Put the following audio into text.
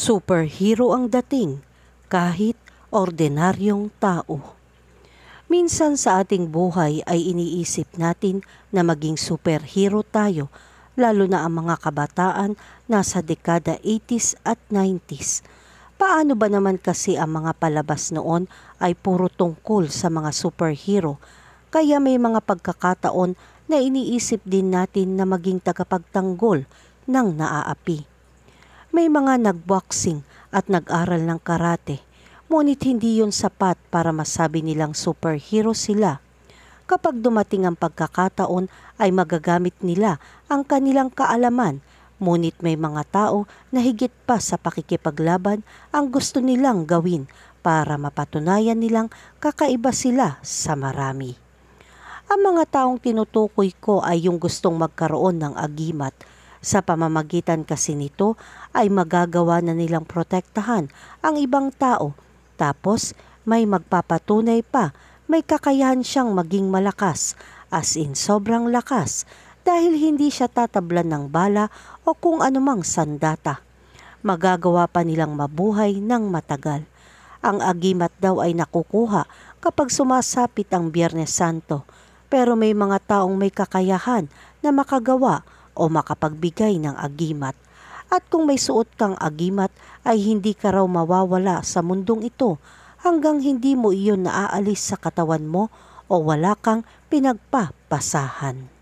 Superhero ang dating kahit ordinaryong tao. Minsan sa ating buhay ay iniisip natin na maging superhero tayo, lalo na ang mga kabataan nasa dekada 80s at 90s. Paano ba naman kasi ang mga palabas noon ay puro tungkol sa mga superhero, kaya may mga pagkakataon na iniisip din natin na maging tagapagtanggol ng naaapi. May mga nagboxing at nag-aral ng karate, ngunit hindi yun sapat para masabi nilang superhero sila. Kapag dumating ang pagkakataon ay magagamit nila ang kanilang kaalaman, ngunit may mga tao na higit pa sa pakikipaglaban ang gusto nilang gawin para mapatunayan nilang kakaiba sila sa marami. Ang mga taong tinutukoy ko ay yung gustong magkaroon ng agimat. Sa pamamagitan kasi nito ay magagawa na nilang protektahan ang ibang tao. Tapos may magpapatunay pa, may kakayahan siyang maging malakas, as in sobrang lakas, dahil hindi siya tatablan ng bala o kung anumang sandata. Magagawa pa nilang mabuhay ng matagal. Ang agimat daw ay nakukuha kapag sumasapit ang Biyernes Santo, pero may mga taong may kakayahan na makagawa o makapagbigay ng agimat. At kung may suot kang agimat ay hindi ka raw mawawala sa mundong ito hanggang hindi mo iyon naaalis sa katawan mo o wala kang pinagpapasahan.